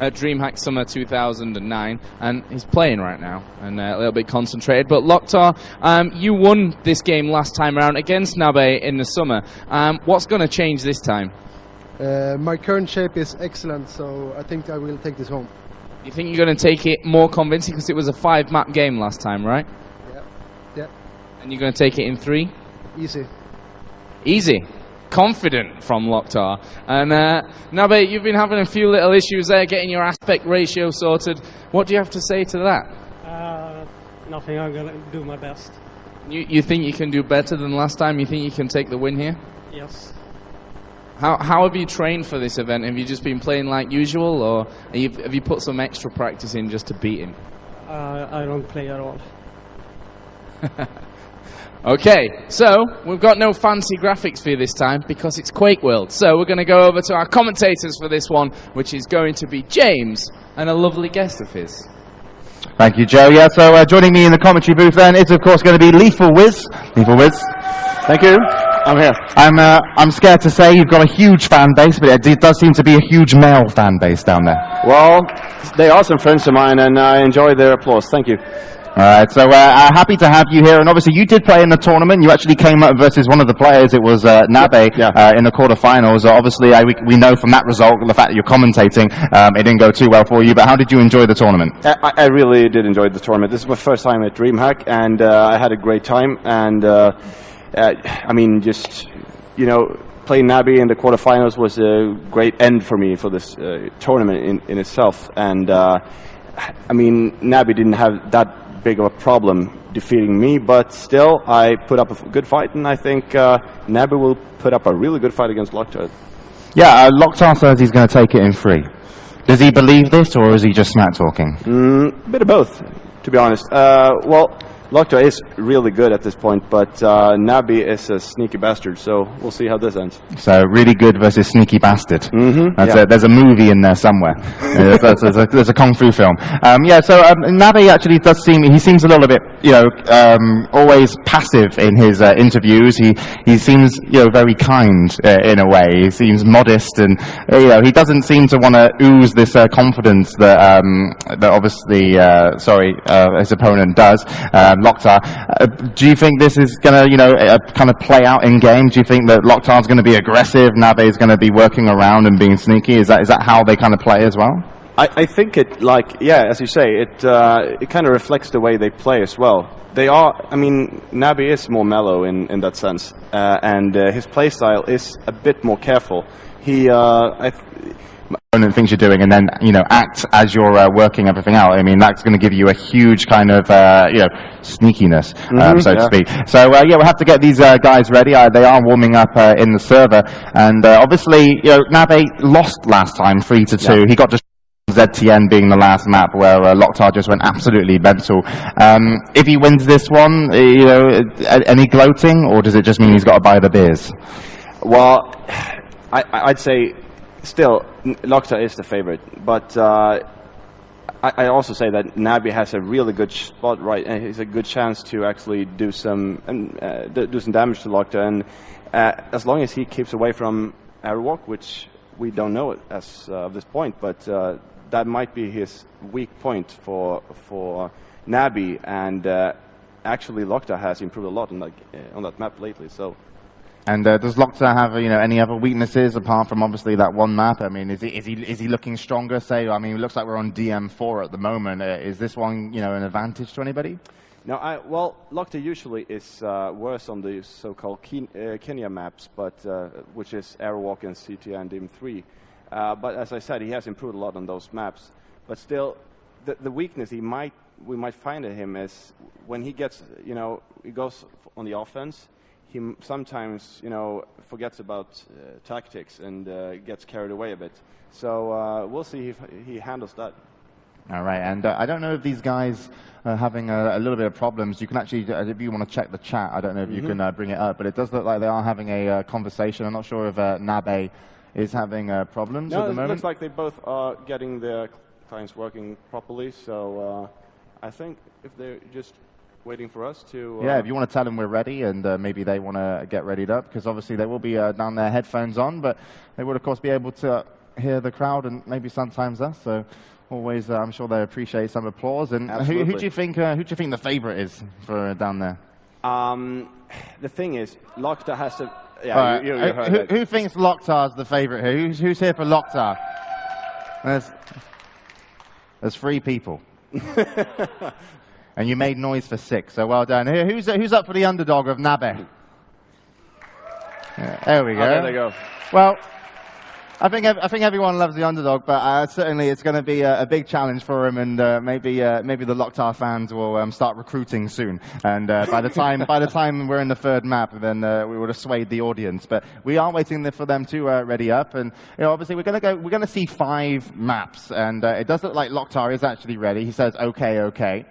at DreamHack Summer 2009, and he's playing right now, and a little bit concentrated. But LocKtar, you won this game last time around against nabbe in the summer. What's going to change this time? My current shape is excellent, so I think I will take this home. You think you're going to take it more convincing, because it was a 5-map game last time, right? Yeah. And you're going to take it in 3? Easy. Easy. Confident from LocKtar. And nabbe, you've been having a few little issues there getting your aspect ratio sorted. What do you have to say to that? Nothing. I'm going to do my best. You think you can do better than last time? You think you can take the win here? Yes. How have you trained for this event? Have you just been playing like usual, or have you put some extra practice in just to beat him? I don't play at all. Okay, so we've got no fancy graphics for you this time because it's QuakeWorld. So we're going to go over to our commentators for this one, which is going to be James and a lovely guest of his. Thank you, Joe. Yeah, so joining me in the commentary booth then is, of course, going to be Lethal Wiz. Lethal Wiz. Thank you. I'm here. I'm scared to say you've got a huge fan base, but it does seem to be a huge male fan base down there. Well, they are some friends of mine, and I enjoy their applause. Thank you. Alright, so happy to have you here, and obviously you did play in the tournament. You actually came up versus one of the players. It was nabbe in the quarterfinals. Obviously, we know from that result, the fact that you're commentating, it didn't go too well for you, but how did you enjoy the tournament? I really did enjoy the tournament. This is my first time at DreamHack, and I had a great time, and I mean, just, you know, playing nabbe in the quarterfinals was a great end for me for this tournament in itself, and I mean, nabbe didn't have that big of a problem defeating me, but still I put up a good fight, and I think nabbe will put up a really good fight against LocKtar. Yeah, LocKtar says he's going to take it in 3. Does he believe this, or is he just smack talking? A bit of both, to be honest. Well, LocKtar is really good at this point, but nabbe is a sneaky bastard, so we'll see how this ends. So, really good versus sneaky bastard. Mm-hmm. There's a movie in there somewhere. There's a kung fu film. So nabbe actually does he seems a little bit, you know, always passive in his interviews. He seems, you know, very kind in a way. He seems modest, and you know, he doesn't seem to want to ooze this confidence that obviously, his opponent does. LocKtar, do you think this is going to, you know, kind of play out in game? Do you think that LocKtar's going to be aggressive, nabbe is going to be working around and being sneaky? Is that how they kind of play as well? I think it, like, yeah, as you say, it kind of reflects the way they play as well. They are, I mean, nabbe is more mellow in that sense, and his play style is a bit more careful. He, opponent thinks you're doing, and then, you know, act as you're working everything out. I mean, that's going to give you a huge kind of, you know, sneakiness, so to speak. So, yeah, we'll have to get these guys ready. They are warming up in the server, and obviously, you know, nabbe lost last time 3-2. Yeah. He got just ZTN being the last map where LocKtar just went absolutely mental. If he wins this one, you know, any gloating, or does it just mean he's got to buy the beers? Well, I'd say still LocKtar is the favorite, but I also say that nabbe has a really good spot, right, and he's a good chance to actually do some damage to LocKtar, and as long as he keeps away from Airwalk, which we don't know as of this point, but that might be his weak point for nabbe, and actually LocKtar has improved a lot on that map lately, so. And does LocKtar have, you know, any other weaknesses apart from obviously that one map? I mean, is he looking stronger? Say, I mean, it looks like we're on DM4 at the moment. Is this one, you know, an advantage to anybody? No, well, LocKtar usually is worse on the so-called Kenya maps, but which is Airwalk and CT and DM3. But as I said, he has improved a lot on those maps. But still, the weakness we might find in him is when he gets, you know, he goes on the offense. He sometimes, you know, forgets about tactics and gets carried away a bit. So we'll see if he handles that. All right, and I don't know if these guys are having a little bit of problems. You can actually, if you want to check the chat, I don't know if you can bring it up, but it does look like they are having a conversation. I'm not sure if nabbe is having problems at the moment. No, it looks like they both are getting their clients working properly, so I think if they're just waiting for us to... yeah, if you want to tell them we're ready, and maybe they want to get readied up, because obviously they will be down their headphones on, but they would, of course, be able to hear the crowd and maybe sometimes us. So always, I'm sure they appreciate some applause. And who do you think the favorite is for down there? The thing is, LocKtar has to. Yeah, you heard it. Who thinks LocKtar's the favorite here? Who's here for LocKtar? There's 3 people. And you made noise for 6, so well done. Who's up for the underdog of nabbe? Yeah, there we go. Oh, there they go. Well, I think everyone loves the underdog, but certainly it's going to be a big challenge for him, and maybe the LocKtar fans will start recruiting soon. And by the time we're in the 3rd map, then we would have swayed the audience. But we are waiting for them to ready up, and obviously we're going to see 5 maps, and it does look like LocKtar is actually ready. He says okay.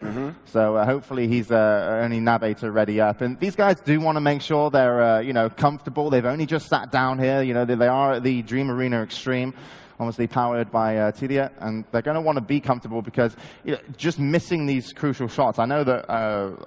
So hopefully he's only nabbe to ready up, and these guys do want to make sure they're comfortable. They've only just sat down here. They are at the DreamArena Extreme, obviously powered by Tidia, and they're going to want to be comfortable because just missing these crucial shots. I know that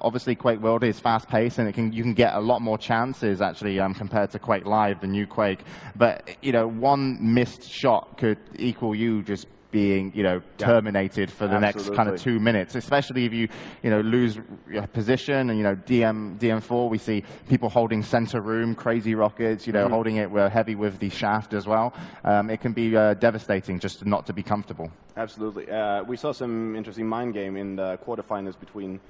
obviously QuakeWorld is fast-paced and you can get a lot more chances actually compared to Quake Live, the new Quake. But one missed shot could equal you just being terminated for the next kind of 2 minutes, especially if you lose your position. And DM4, we see people holding center room, crazy rockets, holding it heavy with the shaft as well. It can be devastating just not to be comfortable. Absolutely. We saw some interesting mind game in the quarterfinals in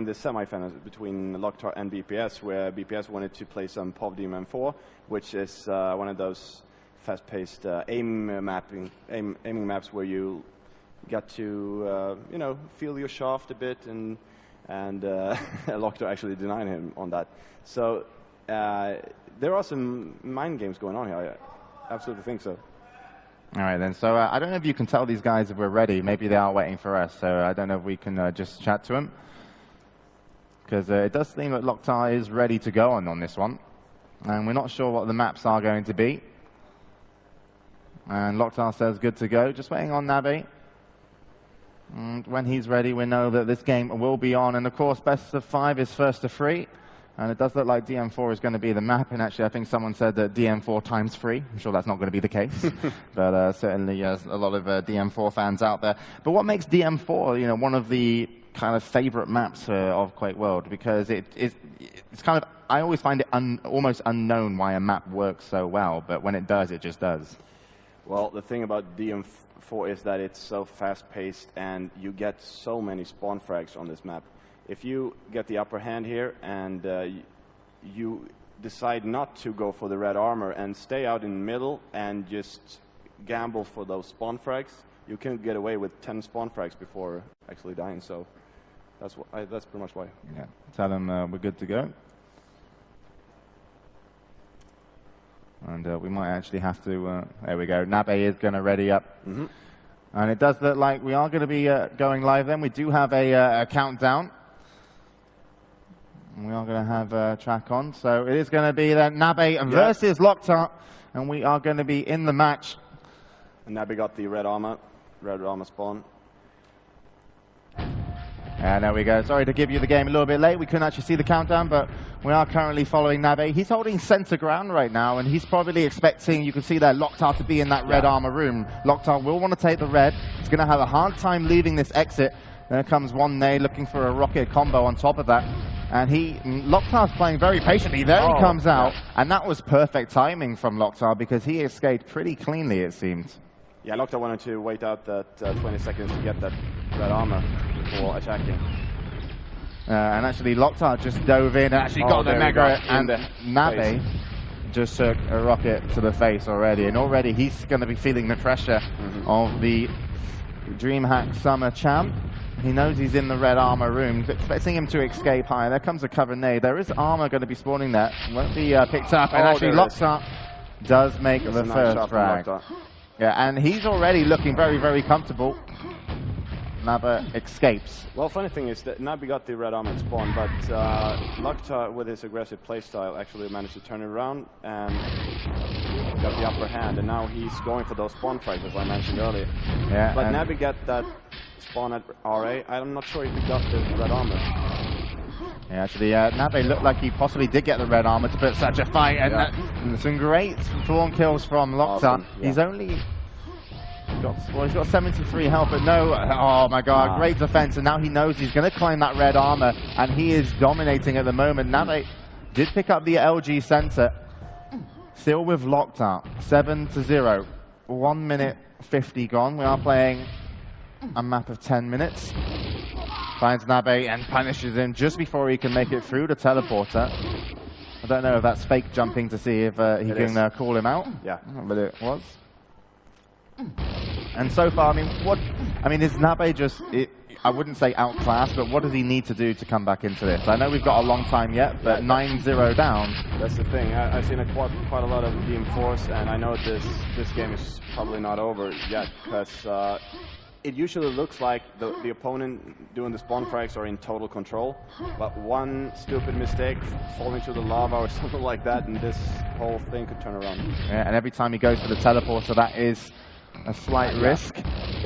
the semifinals between LocKtar and BPS, where BPS wanted to play some POV DM4, which is one of those fast-paced aiming maps where you got to feel your shaft a bit, and LocKtar actually denied him on that. So there are some mind games going on here. I absolutely think so. All right then. So I don't know if you can tell these guys if we're ready. Maybe they are waiting for us. So I don't know if we can just chat to them, because it does seem that LocKtar is ready to go on this one, and we're not sure what the maps are going to be. And LocKtar says good to go, just waiting on nabbe. And when he's ready, we know that this game will be on. And of course, best of 5 is first to 3. And it does look like DM4 is going to be the map. And actually, I think someone said that DM4 times 3. I'm sure that's not going to be the case. But certainly, there's a lot of DM4 fans out there. But what makes DM4, one of the kind of favorite maps of QuakeWorld? Because it's kind of, I always find it almost unknown why a map works so well. But when it does, it just does. Well, the thing about DM4 is that it's so fast-paced, and you get so many spawn frags on this map. If you get the upper hand here and you decide not to go for the red armor and stay out in the middle and just gamble for those spawn frags, you can get away with 10 spawn frags before actually dying. So that's pretty much why. Yeah, tell them we're good to go. And we might actually have to, there we go, nabbe is going to ready up. And it does look like we are going to be going live then. We do have a countdown. And we are going to have track on. So it is going to be then nabbe versus LocKtar. And we are going to be in the match. And nabbe got the red armor spawn. And there we go. Sorry to give you the game a little bit late. We couldn't actually see the countdown, but we are currently following nabbe. He's holding center ground right now, and he's probably expecting, you can see there, LocKtar to be in that red armor room. LocKtar will want to take the red. He's going to have a hard time leaving this exit. There comes one nade looking for a rocket combo on top of that. And LocKtar's playing very patiently. There he comes out. And that was perfect timing from LocKtar, because he escaped pretty cleanly, it seemed. Yeah, LocKtar wanted to wait out that 20 seconds to get that red armor before attacking. And actually, LocKtar just dove in and actually got the mega, and nabbe just took a rocket to the face already. And already he's going to be feeling the pressure of the DreamHack Summer champ. He knows he's in the red armor room, expecting him to escape high. There comes a cover nade. There is armor going to be spawning there. Won't be picked up. And actually, LocKtar does make the first frag. Yeah, and he's already looking very, very comfortable. nabbe escapes. Well, funny thing is that nabbe got the red armor spawn, but LocKtar, with his aggressive playstyle, actually managed to turn it around and got the upper hand. And now he's going for those spawn frags, as I mentioned earlier. Yeah, but nabbe got that spawn at RA. I'm not sure if he got the red armor. Yeah, actually, nabbe looked like he possibly did get the red armor to put such a fight, and some great spawn kills from LocKtar. Awesome. Yeah. He's only He's got 73 health, but no. Oh my God, great defense, and now he knows he's going to climb that red armor, and he is dominating at the moment. nabbe did pick up the LG center, still with LocKtar, 7-0, 1 minute 50 gone. We are playing a map of 10 minutes. Finds nabbe and punishes him just before he can make it through the teleporter. I don't know if that's fake jumping to see if he can call him out. Yeah, but it was. And so far, I mean, is nabbe just, I wouldn't say outclassed, but what does he need to do to come back into this? I know we've got a long time yet, but 9-0 down. That's the thing. I've seen quite a lot of Team Force, and I know this game is probably not over yet, because it usually looks like the opponent doing the spawn frags are in total control, but one stupid mistake, falling to the lava or something like that, and this whole thing could turn around. Yeah, and every time he goes for the teleporter, that is a slight risk,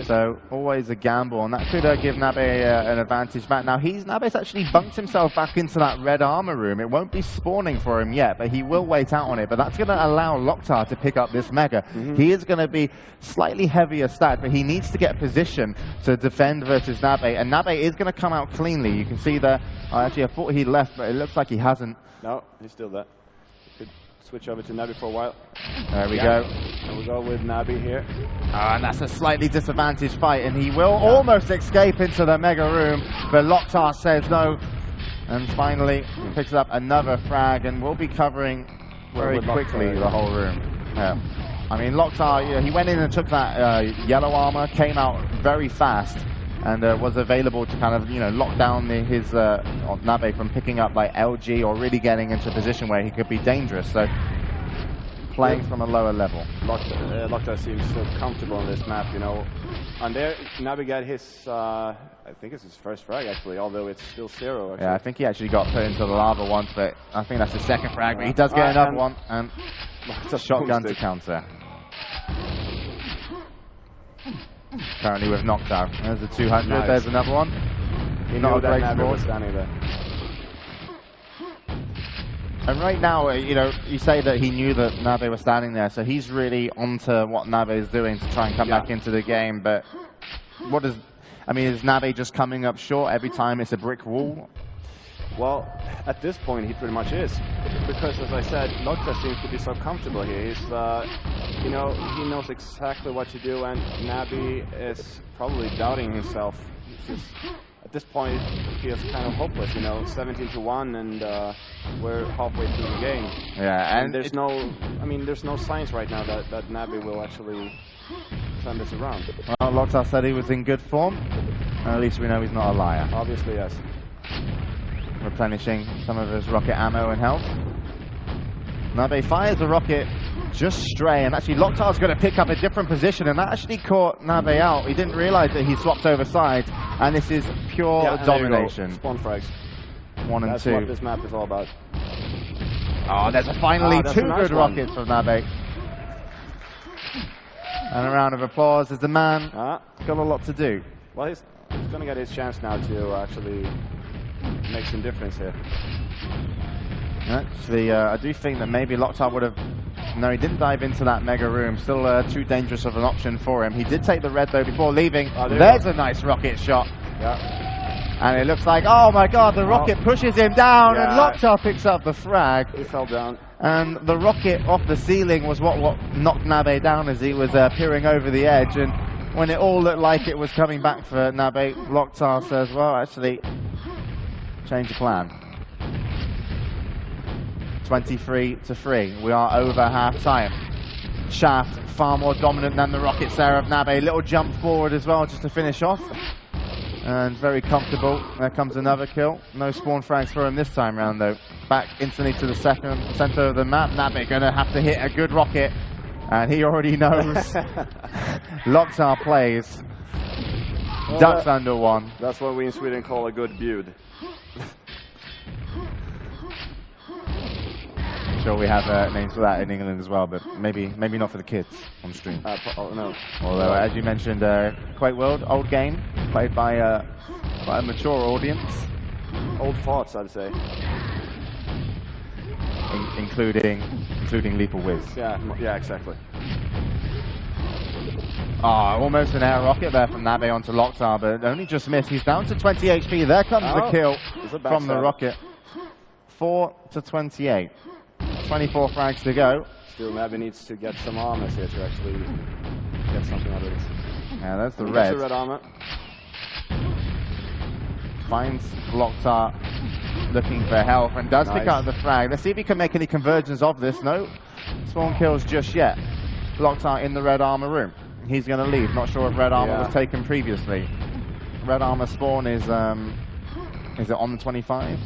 so always a gamble, and that could give nabbe an advantage back. Now nabbe's actually bunked himself back into that red armor room. It won't be spawning for him yet, but he will wait out on it. But that's going to allow LocKtar to pick up this mega. He is going to be slightly heavier stat, but he needs to get position to defend versus nabbe, and nabbe is going to come out cleanly. You can see there. Actually, I thought he left, but it looks like he hasn't. No, he's still there. Could switch over to nabbe for a while. There we go. And we go with nabbe here. And that's a slightly disadvantaged fight, and he will almost escape into the mega room, but LocKtar says no, and finally picks up another frag, and we'll be covering very quickly the whole room. Yeah. I mean, LocKtar, he went in and took that yellow armor, came out very fast, and was available to kind of, lock down his nabbe from picking up like LG or really getting into a position where he could be dangerous. So playing from a lower level. LocKtar seems so comfortable on this map, And there, nabbe got his, I think it's his first frag actually, although it's still 0. Actually. Yeah, I think he actually got put into the lava once, but I think that's his second frag. But he does get another one, and it's a shotgun to counter. Currently with LocKtar. There's a 200, nice. There's another one. He knew that nabbe was standing there. And right now, you say that he knew that nabbe was standing there, so he's really onto what nabbe is doing to try and come back into the game. But is nabbe just coming up short every time it's a brick wall? Well, at this point, he pretty much is. Because, as I said, LocKtar seems to be so comfortable here. He's, he knows exactly what to do, and nabbe is probably doubting himself. At this point, it feels kind of hopeless, 17-1, and we're halfway through the game. Yeah, and there's no signs right now that nabbe will actually turn this around. Well, LocKtar said he was in good form. At least we know he's not a liar. Obviously, yes. Replenishing some of his rocket ammo and health. nabbe fires the rocket just stray, and actually LocKtar's going to pick up a different position, and that actually caught nabbe out. He didn't realize that he swapped over sides, and this is pure domination. Spawn frags. 1 and 2. That's what this map is all about. Oh, there's finally 2 good rockets from nabbe. And a round of applause as the man got a lot to do. Well, he's going to get his chance now to actually make some difference here. Actually, I do think that maybe LocKtar would have... No, he didn't dive into that mega room. Still too dangerous of an option for him. He did take the red, though, before leaving. There's a nice rocket shot. Yeah. And it looks like, oh my God, the rocket pushes him down, and LocKtar picks up the frag. He fell down. And the rocket off the ceiling was what knocked nabbe down as he was peering over the edge. And when it all looked like it was coming back for nabbe, LocKtar says, well, actually, change the plan. 23-3. We are over half-time. Shaft far more dominant than the rockets there of nabbe. Little jump forward as well just to finish off. And very comfortable. There comes another kill. No spawn frags for him this time round, though. Back instantly to the center of the map. nabbe going to have to hit a good rocket. And he already knows. LocKtar plays. Well, ducks under one. That's what we in Sweden call a good build. Sure, we have names for that in England as well, but maybe not for the kids on stream. No. Although, as you mentioned, QuakeWorld, old game, played by quite a mature audience. Old farts, I'd say. Including Lethal Wiz. Yeah, exactly. Oh, almost an air rocket there from nabbe onto LocKtar, but only just missed. He's down to 20 HP. There comes the kill from the rocket. 4 to 28. 24 frags to go. Still, nabbe needs to get some armor here to actually get something out of this. Yeah, that's the That's the red armor. Finds LocKtar looking for help and does pick up the frag. Let's see if he can make any conversions of this. No spawn kills just yet. LocKtar in the red armor room. He's going to leave. Not sure if red armor was taken previously. Red armor spawn is it on the 25?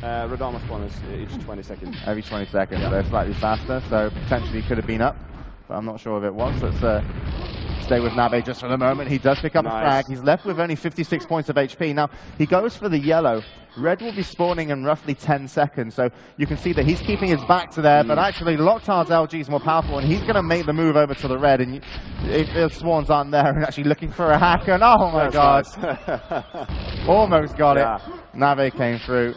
Red armor spawn is each 20 seconds. Every 20 seconds. They're slightly faster, so potentially could have been up, but I'm not sure if it was. Let's stay with nabbe just for the moment. He does pick up a frag. He's left with only 56 points of HP. Now, he goes for the yellow. Red will be spawning in roughly 10 seconds, so you can see that he's keeping his back to there, but actually LocKtar's LG is more powerful, and he's going to make the move over to the red, and if the spawns aren't there, and actually looking for a hack, and oh my god. Almost got it. nabbe came through,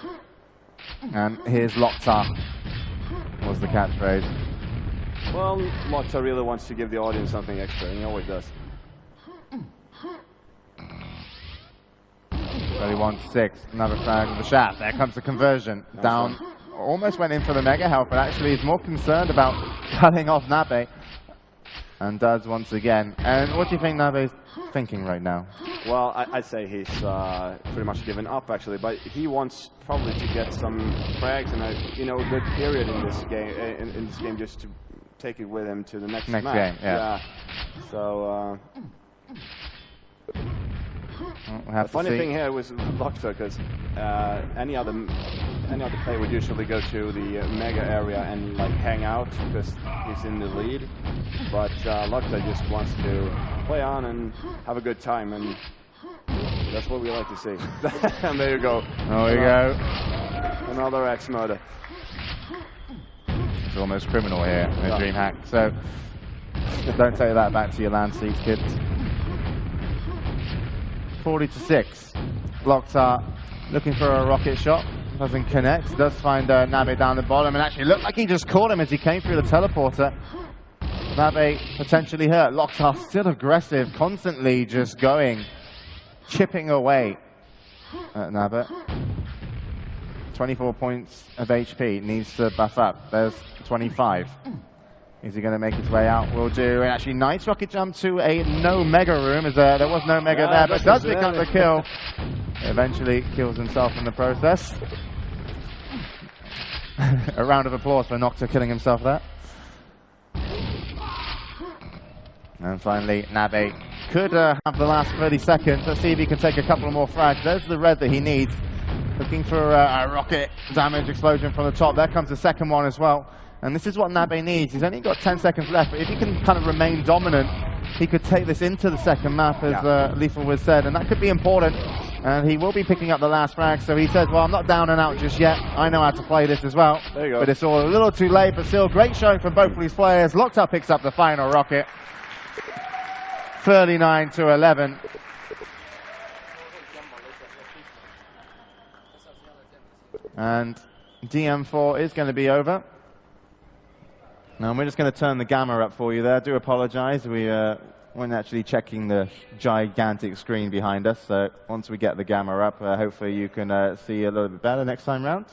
and here's LocKtar was the catchphrase. Well, LocKtar really wants to give the audience something extra, and he always does. 31-6, another frag with the shaft. There comes the conversion. Down, almost went in for the mega health, but actually is more concerned about cutting off nabbe. And does once again. And what do you think nabbe's thinking right now? Well, I'd say he's pretty much given up actually, but he wants probably to get some frags and a good period in this game, in this game, just to take it with him to the next match. Game. Yeah. So. We'll the funny thing here was LocKtar, because any other player would usually go to the mega area and like hang out because he's in the lead, but LocKtar just wants to play on and have a good time, and that's what we like to see. And there you go. There you go. Another axe murder. It's almost criminal here in DreamHack. So don't take that back to your land seats, kids. 40-6. LocKtar looking for a rocket shot. Doesn't connect. Does find nabbe down the bottom, and actually looked like he just caught him as he came through the teleporter. nabbe potentially hurt. LocKtar still aggressive, constantly just going, chipping away at nabbe. 24 points of HP. Needs to buff up. There's 25. Is he going to make his way out? Will do. And actually, nice rocket jump to a no mega room, as there was no mega there, but does pick up the kill. Eventually kills himself in the process. A round of applause for LocKtar killing himself there. And finally, nabbe could have the last 30 seconds. Let's see if he can take a couple more frags. There's the red that he needs. Looking for a rocket damage explosion from the top. There comes the second one as well. And this is what nabbe needs. He's only got 10 seconds left, but if he can kind of remain dominant, he could take this into the second map, as Lethal was said, and that could be important. And he will be picking up the last frag, so he says, well, I'm not down and out just yet. I know how to play this as well. There you go. But it's all a little too late, but still great showing from both of these players. LocKtar picks up the final rocket. 39-11. And DM4 is going to be over. Now we're just going to turn the gamma up for you there. I do apologize. We weren't actually checking the gigantic screen behind us. So once we get the gamma up, hopefully you can see a little bit better next time round.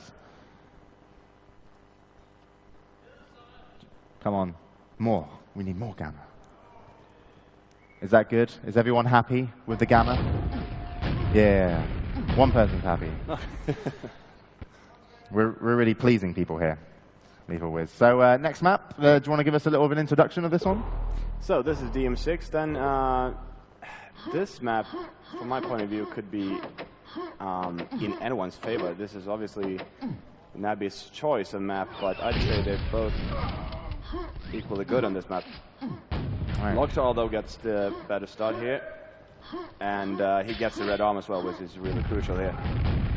Come on. More. We need more gamma. Is that good? Is everyone happy with the gamma? Yeah. One person's happy. We're really pleasing people here. Lethal Wiz. So next map, do you want to give us a little of an introduction of this one? So this is DM6. Then this map, from my point of view, could be in anyone's favor. This is obviously nabbe's choice of map, but I'd say they're both equally good on this map. Right. LocKtar, although, gets the better start here, and he gets the red arm as well, which is really crucial here.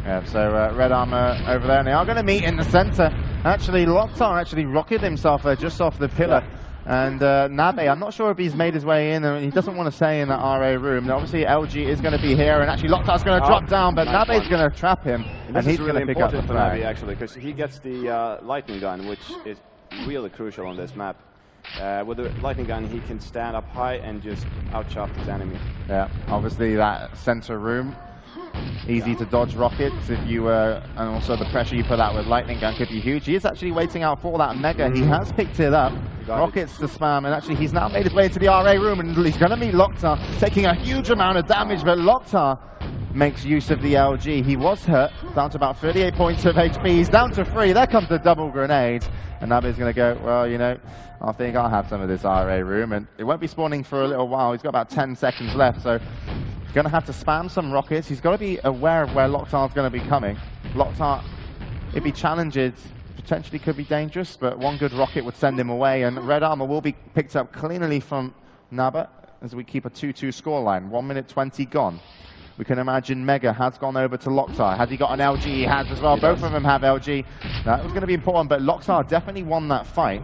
Yeah, so red armor over there, and they are going to meet in the center. Actually, LocKtar actually rocketed himself just off the pillar. Yeah. And nabbe, I'm not sure if he's made his way in, and he doesn't want to stay in that RA room. Now, obviously, LG is going to be here, and actually LocKtar's going to drop down, but nabbe's going to trap him, and he's going to pick up the flag. Nabbe, actually, because he gets the lightning gun, which is really crucial on this map. With the lightning gun, he can stand up high and just outshaft his enemy. Yeah, obviously that center room, easy to dodge rockets if you and also the pressure you put out with lightning gun could be huge. He is actually waiting out for that mega. He has picked it up. Rockets to spam, and actually he's now made his way into the RA room, and he's going to meet LocKtar, taking a huge amount of damage, but LocKtar makes use of the LG. He was hurt, down to about 38 points of HP. He's down to 3. There comes the double grenade. And nabbe's going to go, well, you know, I think I'll have some of this RA room. And it won't be spawning for a little while. He's got about 10 seconds left. So he's going to have to spam some rockets. He's got to be aware of where LocKtar's going to be coming. LocKtar, if he challenges, potentially could be dangerous. But one good rocket would send him away. And red armor will be picked up cleanly from nabbe as we keep a 2-2 scoreline. 1 minute 20 gone. We can imagine Mega has gone over to LocKtar. Has he got an LG? He has as well. Both of them have LG. That was going to be important, but LocKtar definitely won that fight.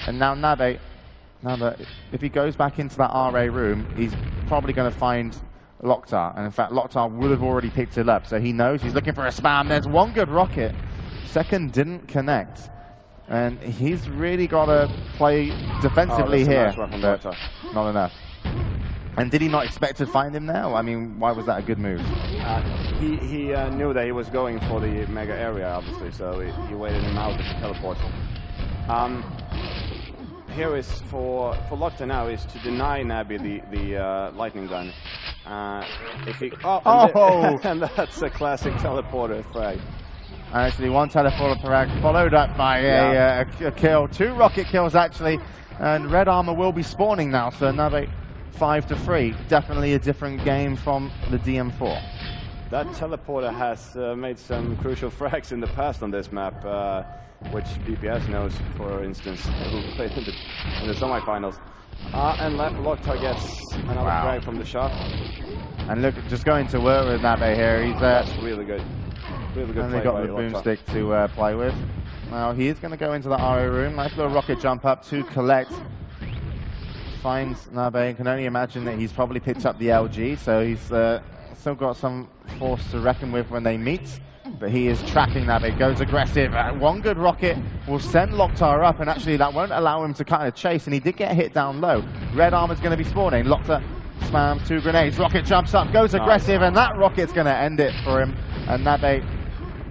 And now nabbe, if he goes back into that RA room, he's probably going to find LocKtar. And in fact, LocKtar would have already picked it up. So he knows he's looking for a spam. There's one good rocket. Second didn't connect. And he's really got to play defensively here. Nice, but not enough. And did he not expect to find him now? I mean, why was that a good move? He knew that he was going for the mega area, obviously, so he waited him out with the teleport. Here is for LocKtar now is to deny nabbe the lightning gun. If he and that's a classic teleporter frag. Actually, one teleporter frag followed up by a kill. 2 rocket kills actually, and red armor will be spawning now. So nabbe 5-3, definitely a different game from the DM4. That teleporter has made some crucial frags in the past on this map, which BPS knows, for instance, who played in the semifinals. And LocKtar gets another frag from the shot. And look, just going to work with nabbe here. He's that's really good. Really good. And play they got by the LocKtar. boomstick to play with. Now he is going to go into the RA room. Nice little rocket jump up to collect. Finds nabbe and can only imagine that he's probably picked up the LG, so he's still got some force to reckon with when they meet. But he is tracking nabbe, goes aggressive. One good rocket will send LocKtar up, and actually that won't allow him to kind of chase, and he did get hit down low. Red armor's going to be spawning. LocKtar spam 2 grenades. Rocket jumps up, goes aggressive, and that rocket's going to end it for him. And nabbe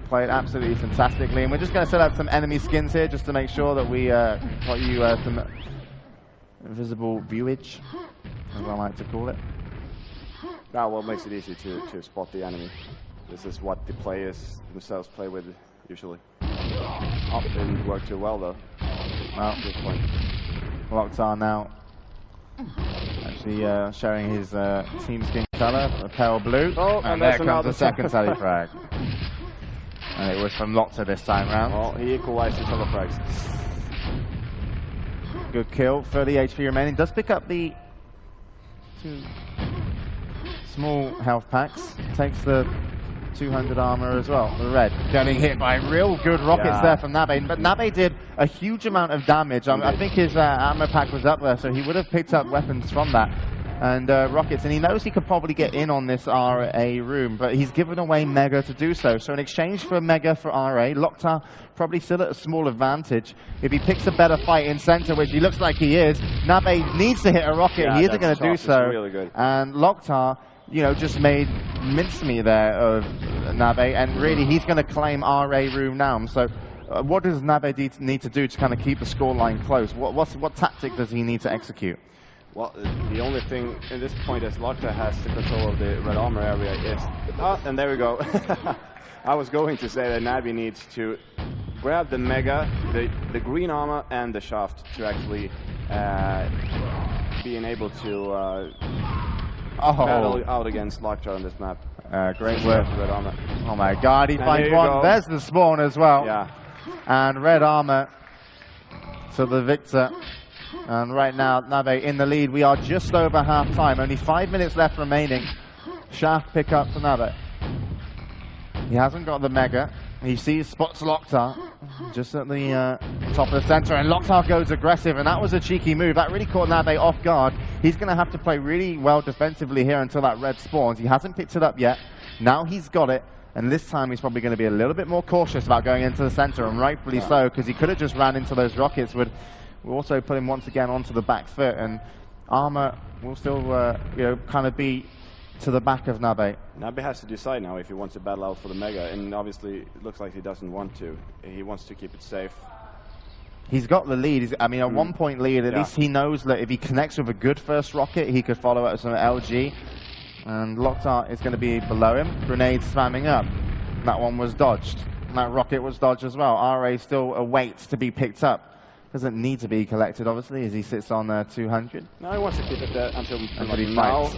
played absolutely fantastically. And we're just going to set up some enemy skins here just to make sure that we got you some visible viewage, as I like to call it. Now, what makes it easy to spot the enemy. This is what the players themselves play with usually. Didn't work too well though. Well, at this point. LocKtar now actually showing his team skin color, a pale blue. Oh, and there comes the second tele frag. And it was from LocKtar this time round. Well, he equalized the telefrags. Good kill, 30 HP remaining. Does pick up the 2 small health packs. Takes the 200 armor as well. The red getting hit by real good rockets there from nabbe. But nabbe did a huge amount of damage. I think his ammo pack was up there, so he would have picked up weapons from that. And rockets, and he knows he could probably get in on this RA room, but he's given away Mega to do so. So in exchange for Mega for RA, LocKtar probably still at a small advantage. If he picks a better fight in center, which he looks like he is, nabbe needs to hit a rocket. He isn't going to do so. Really good. And LocKtar, you know, just made mincemeat there of nabbe, and really he's going to claim RA room now. So what does nabbe need to do to kind of keep the scoreline close? What tactic does he need to execute? Well, the only thing at this point is LocKtar has the control of the red armor area is... and there we go. I was going to say that nabbe needs to grab the mega, the green armor, and the shaft to actually being able to battle out against LocKtar on this map. Great work. Red armor. Oh my god, he finds one. Go. There's the spawn as well. Yeah. And red armor to the victor. And right now, nabbe in the lead. We are just over half time. Only 5 minutes left remaining. Shaft pick up to nabbe. He hasn't got the mega. He spots LocKtar just at the top of the center, and LocKtar goes aggressive, and that was a cheeky move. That really caught nabbe off guard. He's going to have to play really well defensively here until that red spawns. He hasn't picked it up yet. Now he's got it, and this time he's probably going to be a little bit more cautious about going into the center, and rightfully so, because he could have just ran into those rockets with will also put him once again onto the back foot, and Armor will still, you know, kind of be to the back of nabbe. Nabbe has to decide now if he wants to battle out for the Mega, and obviously it looks like he doesn't want to. He wants to keep it safe. He's got the lead. I mean, a 1 point lead. At least he knows that if he connects with a good first rocket, he could follow up with some LG. And LocKtar is going to be below him. Grenade spamming up. That one was dodged. That rocket was dodged as well. RA still awaits to be picked up. Doesn't need to be collected, obviously, as he sits on 200. No, he wants to keep it there until he now. fights.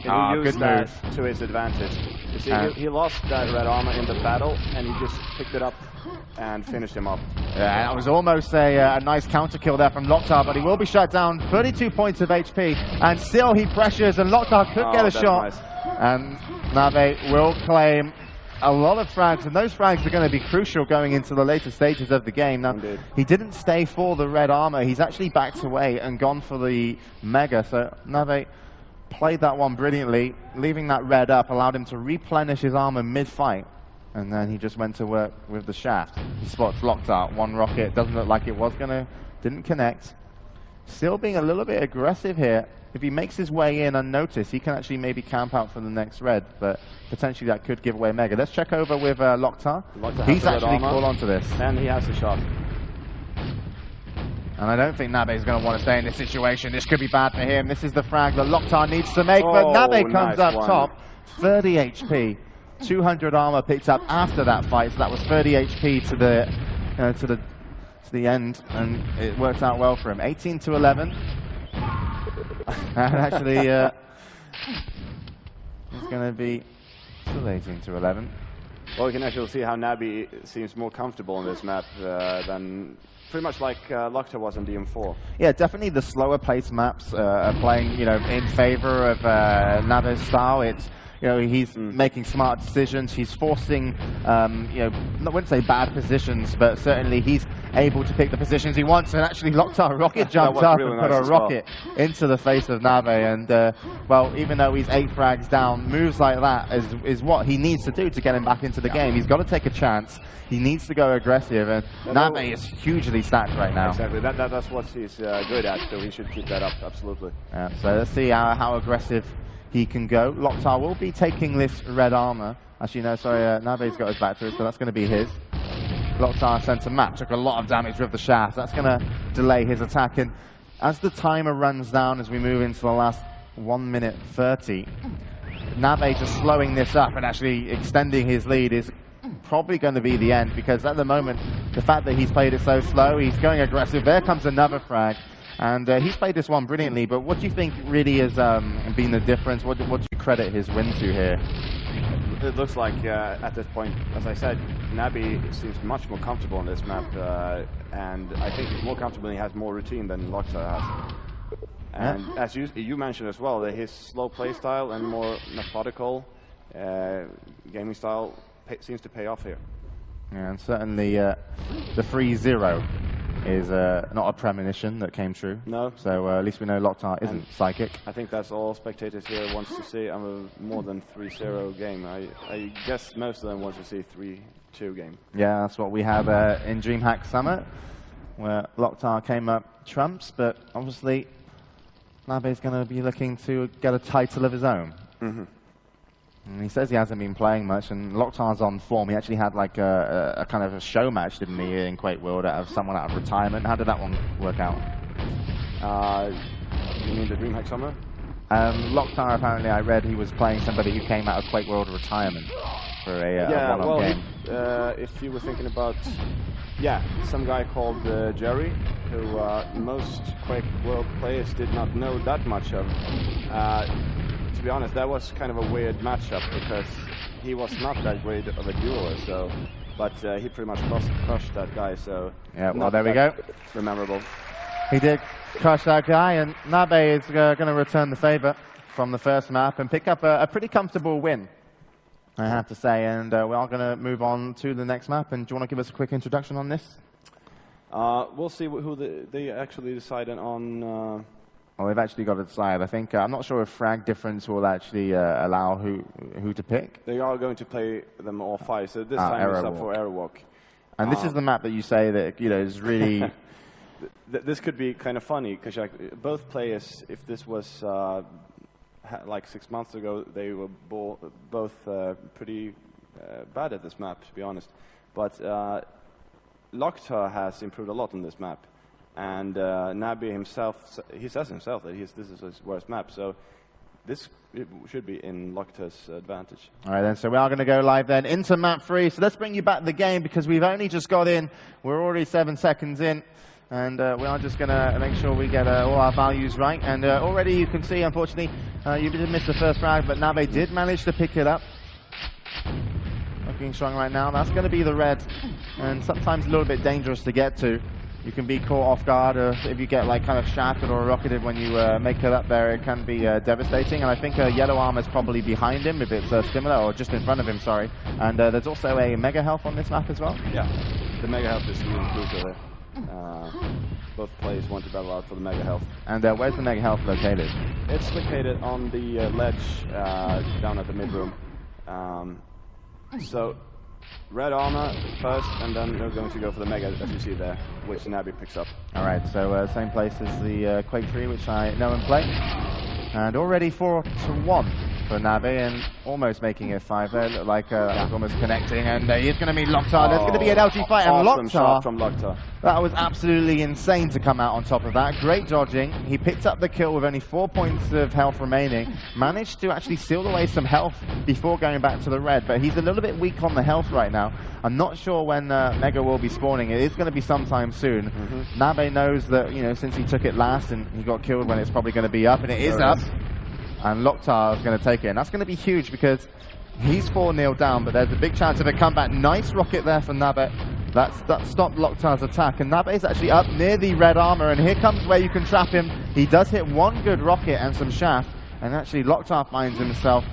He will use good that move. to his advantage. You see, he lost that red armor in the battle, and he just picked it up and finished him off. Yeah, that was almost a nice counter kill there from LocKtar, but he will be shut down. 32 points of HP, and still he pressures, and LocKtar could get a shot. Nice. And nabbe will claim a lot of frags, and those frags are going to be crucial going into the later stages of the game. Now, Indeed. he didn't stay for the red armor. He's actually backed away and gone for the Mega, so nabbe played that one brilliantly. Leaving that red up allowed him to replenish his armor mid-fight, and then he just went to work with the shaft. He spots LocKtar. One rocket, doesn't look like it was gonna, didn't connect. Still being a little bit aggressive here. If he makes his way in unnoticed, he can actually maybe camp out for the next red, but potentially that could give away Mega. Let's check over with LocKtar. He's actually called onto this. And he has a shot. And I don't think nabbe is going to want to stay in this situation. This could be bad for him. This is the frag that LocKtar needs to make, but nabbe comes up top. 30 HP. 200 armor picked up after that fight, so that was 30 HP to the end, and it worked out well for him. 18 to 11. And actually, it's going to be still 18 to 11. Well, you can actually see how nabbe seems more comfortable in this map than pretty much like LocKtar was in DM4. Yeah, definitely the slower paced maps are playing, you know, in favor of nabbe's style. It's, you know, he's making smart decisions. He's forcing, you know, I wouldn't say bad positions, but certainly he's able to pick the positions he wants. And actually, LocKtar rocket jumped up and put a rocket into the face of nabbe. And well, even though he's 8 frags down, moves like that is what he needs to do to get him back into the game. He's got to take a chance. He needs to go aggressive, and nabbe is hugely stacked right now. Exactly. That's what he's good at. So he should keep that up. Absolutely. So let's see how aggressive he can go. LocKtar will be taking this red armor. Actually, no, sorry, nabbe's got his back to it, so that's going to be his. LocKtar sent a map, took a lot of damage with the shaft. That's going to delay his attack. And as the timer runs down, as we move into the last 1 minute 30, nabbe just slowing this up and actually extending his lead is probably going to be the end, because at the moment, the fact that he's played it so slow, he's going aggressive. There comes another frag. And he's played this one brilliantly, but what do you think really has been the difference? What do you credit his win to here? It looks like at this point, as I said, nabbe seems much more comfortable on this map, and I think he's more comfortable and he has more routine than LocKtar has. And as you mentioned as well, that his slow play style and more methodical gaming style seems to pay off here. Yeah, and certainly the 3-0 is not a premonition that came true. No. So at least we know LocKtar isn't psychic. I think that's all spectators here wants to see. More than 3-0 game. I guess most of them want to see 3-2 game. Yeah, that's what we have in DreamHack Summit, where LocKtar came up trumps, but obviously nabbe is going to be looking to get a title of his own. Mm-hmm. And he says he hasn't been playing much, and LocKtar's on form. He actually had like a kind of a show match, didn't he, in QuakeWorld, out of someone out of retirement. How did that one work out? You mean the DreamHack Summer? LocKtar, apparently, I read he was playing somebody who came out of QuakeWorld retirement for a one-on game. If you were thinking about, some guy called Jerry, who most QuakeWorld players did not know that much of. To be honest, that was kind of a weird matchup because he was not that great of a dueler, but he pretty much crushed that guy, so... Yeah, well, there we go. Memorable. He did crush that guy, and nabbe is going to return the favor from the first map and pick up a pretty comfortable win, I have to say, and we are going to move on to the next map. And do you want to give us a quick introduction on this? We'll see who they actually decided on... Well, they've actually got to decide. I think I'm not sure if frag difference will actually allow who to pick. They are going to play them all 5, so this time it's up for Airwalk. And this is the map that you say that is really this could be kind of funny because both players, if this was like 6 months ago, they were both pretty bad at this map, to be honest. But LocKtar has improved a lot on this map, and nabbe himself, he says himself that this is his worst map. So this should be in LocKtar's advantage. All right, then, so we are going to go live then into map 3. So let's bring you back to the game because we've only just got in. We're already 7 seconds in, and we are just going to make sure we get all our values right. And already you can see, unfortunately, you did miss the first frag, but nabbe did manage to pick it up. Looking strong right now. That's going to be the red, and sometimes a little bit dangerous to get to. You can be caught off guard, or if you get like kind of shafted or rocketed when you make it up there, it can be devastating. And I think yellow armor is probably behind him if it's similar, or just in front of him, sorry. And there's also a mega health on this map as well. Yeah, the mega health is really crucial there. Both players want to battle out for the mega health. And where's the mega health located? It's located on the ledge down at the mid room. So red armor first, and then we're going to go for the mega, as you see there, which nabbe picks up. All right, so same place as the Quake 3, which I know and play. And already 4-1 for nabbe, and almost making it 5 there. Looked like that was almost connecting, and he's going to meet LocKtar. There's going to be an LG fight, and LocKtar, from LocKtar. That was absolutely insane to come out on top of that. Great dodging. He picked up the kill with only 4 points of health remaining. Managed to actually steal away some health before going back to the red, but he's a little bit weak on the health right now. I'm not sure when Mega will be spawning. It is going to be sometime soon. Nabbe knows that, you know, since he took it last and he got killed when it's probably going to be up, and it is up. And LocKtar is going to take it, and that's going to be huge because he's 4-0 down, but there's a big chance of a comeback. Nice rocket there for nabbe. That stopped LocKtar's attack, and nabbe is actually up near the red armor, and here comes where you can trap him. He does hit one good rocket and some shaft, and actually LocKtar finds himself,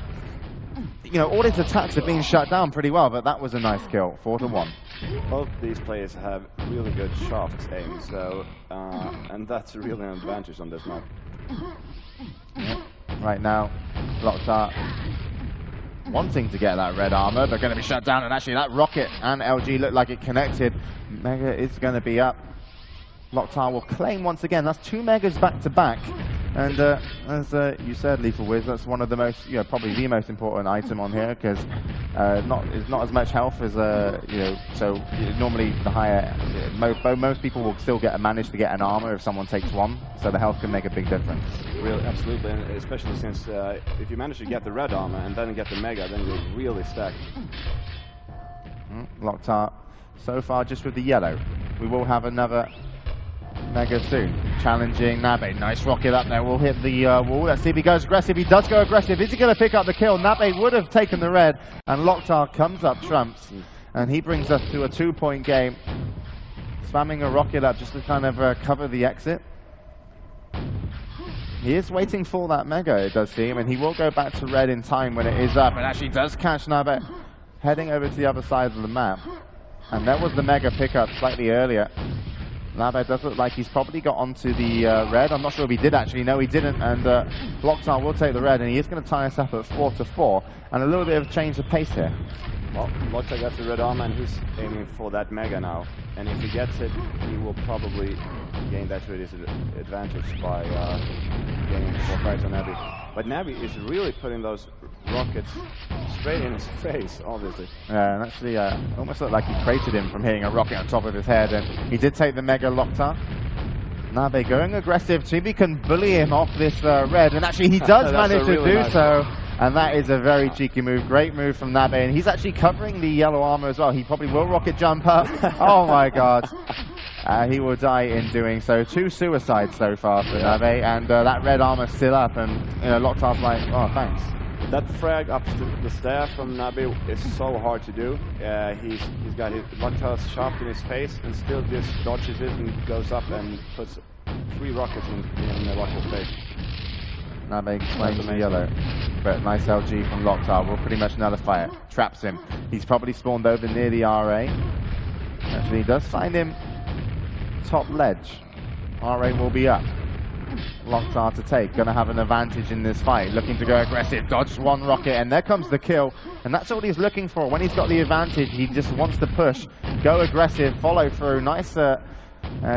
you know, all his attacks have been shut down pretty well, but that was a nice kill, 4-1. Both these players have really good shaft aim, so and that's really an advantage on this map. Yeah. Right now, LocKtar wanting to get that red armor, but going to be shut down, and actually that rocket and LG look like it connected. Mega is going to be up. LocKtar will claim once again. That's 2 megas back to back. And as you said, Lethal Wiz, that's one of the most, you know, probably the most important item on here, because it's not as much health as, you know, so normally the higher, most people will still manage to get an armor if someone takes one, so the health can make a big difference. Really, absolutely, and especially since if you manage to get the red armor and then get the mega, then you're really stacked. LocKtar so far just with the yellow. We will have another mega soon. Challenging nabbe. Nice rocket up there. We'll hit the wall. Let's see if he goes aggressive. He does go aggressive. Is he going to pick up the kill? nabbe would have taken the red, and LocKtar comes up trumps, and he brings us to a 2-point game. Spamming a rocket up just to kind of cover the exit. He is waiting for that mega, it does seem, and he will go back to red in time when it is up, and actually does catch nabbe heading over to the other side of the map. And that was the mega pickup slightly earlier. nabbe does look like he's probably got onto the red. I'm not sure if he did actually. No, he didn't. And LocKtar will take the red, and he is going to tie us up at 4-4. And a little bit of change of pace here. Well, LocKtar gets the red armor, and he's aiming for that mega now. And if he gets it, he will probably gain that to his advantage by gaining 4 frags on nabbe. But nabbe is really putting those rockets straight in his face, obviously. Yeah, and actually almost looked like he crated him from hitting a rocket on top of his head, and he did take the mega LocKtar. nabbe going aggressive, see if he can bully him off this red, and actually he does manage to do so, and that is a very cheeky move. Great move from nabbe, and he's actually covering the yellow armor as well. He probably will rocket jump up. Oh my god. He will die in doing so. 2 suicides so far for nabbe, and that red armor still up, and you know, LocKtar's like, oh, thanks. That frag up the stair from nabbe is so hard to do. He's got his LocKtar's shaft in his face, and still just dodges it and goes up and puts 3 rockets in LocKtar's face. nabbe claims the yellow, but nice LG from LocKtar will pretty much nullify it. Traps him. He's probably spawned over near the RA. Actually, he does find him top ledge. RA will be up. LocKtar to take, going to have an advantage in this fight, looking to go aggressive, dodged 1 rocket, and there comes the kill, and that's all he's looking for. When he's got the advantage, he just wants to push, go aggressive, follow through. Nice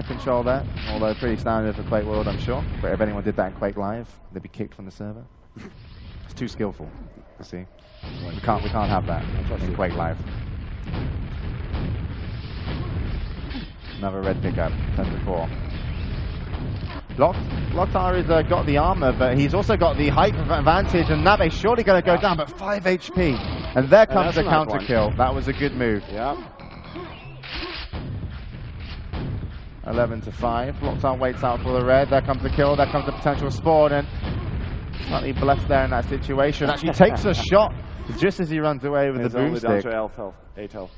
control there, although pretty standard for QuakeWorld, I'm sure. But if anyone did that in Quake Live, they'd be kicked from the server. It's too skillful, you see. We can't have that in Quake Live. Another red pickup, 10-4. LocKtar has got the armor, but he's also got the height advantage, and nabbe surely going to go down, but 5 HP. And there comes the counter kill. That was a good move. Yeah. 11-5. LocKtar waits out for the red. There comes the kill. There comes the potential spawn, and slightly blessed there in that situation. Actually takes a shot just as he runs away with the boomstick. Eight health.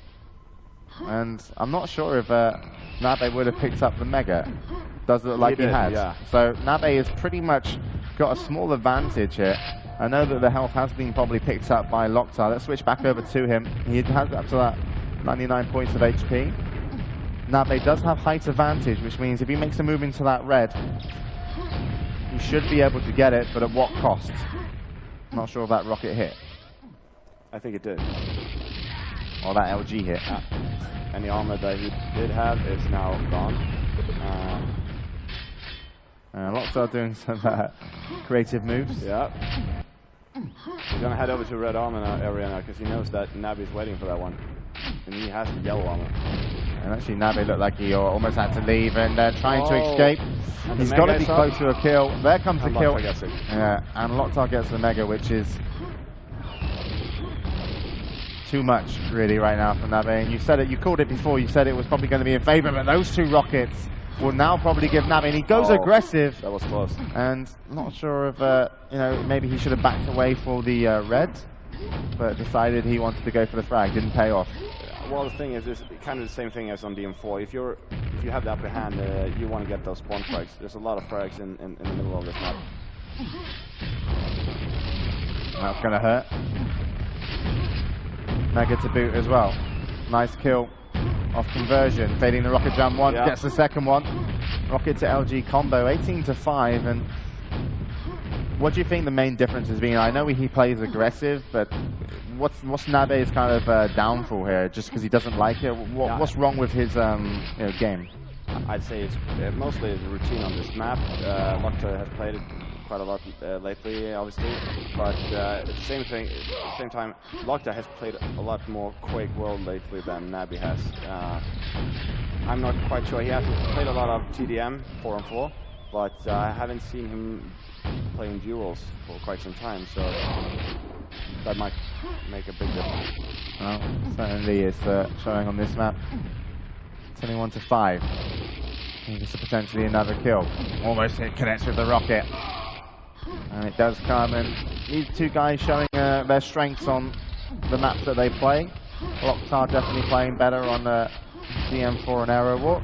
And I'm not sure if nabbe would have picked up the mega. Does look like he has. Yeah. So nabbe has pretty much got a small advantage here. I know that the health has been probably picked up by LocKtar. Let's switch back over to him. He has up to that 99 points of HP. nabbe does have height advantage, which means if he makes a move into that red, he should be able to get it, but at what cost? Not sure if that rocket hit. I think it did. Or that LG hit. And the armor that he did have is now gone. LocKtar doing some creative moves. Yeah. He's gonna head over to red armor area now because he knows that nabbe's waiting for that one. And he has the yellow armor. And actually nabbe looked like he almost had to leave and trying to escape. He's got to be close to a kill. There comes the kill. Yeah, and LocKtar gets the mega, which is too much really right now for nabbe. And you said it, you called it before, you said it was probably going to be in favor, but those two rockets will now probably give nabbe, and he goes aggressive. That was close. And not sure if, you know, maybe he should have backed away for the red, but decided he wanted to go for the frag, didn't pay off. Well, the thing is, it's kind of the same thing as on DM4. If you have the upper hand, you want to get those spawn frags. There's a lot of frags in the middle of this map. That's going to hurt. Mega to boot as well. Nice kill off conversion. Fading the rocket jump one, gets the second one. Rocket to LG combo, 18-5. And what do you think the main difference has been? I know he plays aggressive, but what's nabbe's kind of downfall here? Just because he doesn't like it? What's wrong with his game? I'd say it's mostly the routine on this map. LocKtar has played it quite a lot lately, obviously, but at the same time, LocKtar has played a lot more QuakeWorld lately than nabbe has. I'm not quite sure. He hasn't played a lot of TDM 4-on-4, but I haven't seen him playing duels for quite some time, so that might make a big difference. Well, certainly is showing on this map. 21-5. This is potentially another kill. Almost it connects with the rocket. And it does come, and these two guys showing their strengths on the maps that they play. LocKtar definitely playing better on DM4 and Aerowalk.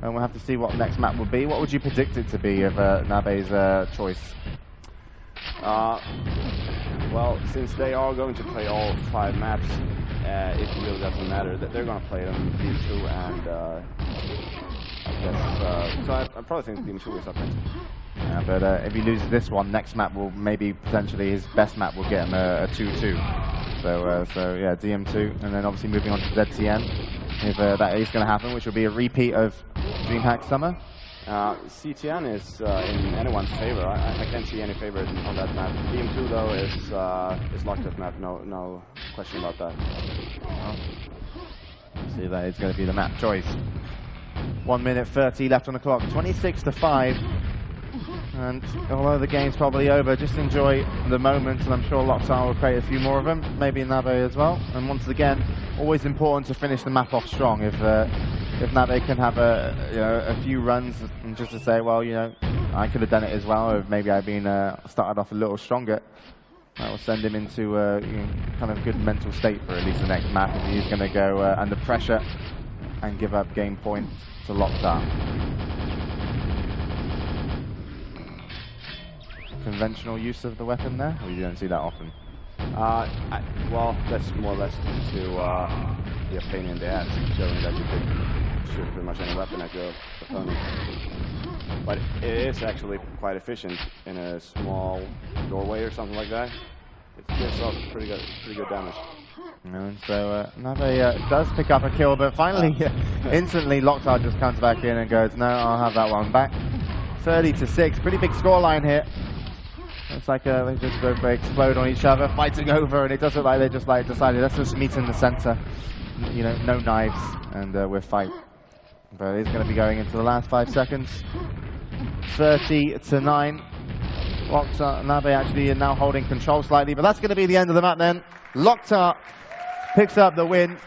And we'll have to see what the next map will be. What would you predict it to be of nabbe's choice? Well, since they are going to play all 5 maps, it really doesn't matter. They're going to play them DM2 and I guess, so I probably think DM2 is up next. Yeah, but if he loses this one, next map will maybe potentially his best map will get him a 2-2. So yeah, DM2, and then obviously moving on to ZTN, if that is going to happen, which will be a repeat of DreamHack Summer. CTN is in anyone's favor. I can't see any favor on that map. DM2 though is LocKtar's map. No question about that. Well, see, that is going to be the map choice. 1 minute 30 left on the clock. 26-5. And although the game's probably over, just enjoy the moment, and I'm sure LocKtar will create a few more of them, maybe nabbe as well. And once again, always important to finish the map off strong. If nabbe can have a few runs, and just to say, well, I could have done it as well, or maybe I've been started off a little stronger, that will send him into kind of good mental state for at least the next map. If he's going to go under pressure and give up game points to LocKtar. Conventional use of the weapon there, or you don't see that often? Well, that's more or less to the opinion they had, showing that you could shoot pretty much any weapon at your opponent. But it is actually quite efficient in a small doorway or something like that. It gives off pretty good damage. And so nabbe does pick up a kill, but finally, instantly, LocKtar just comes back in and goes, no, I'll have that one back. 30-6, pretty big scoreline here. It's like they just both explode on each other, fighting over, and it does look like they just decided, let's just meet in the center. You know, no knives, and we'll fight. But it's going to be going into the last 5 seconds. 30-9. LocKtar, nabbe actually now holding control slightly, but that's going to be the end of the map then. LocKtar picks up the win,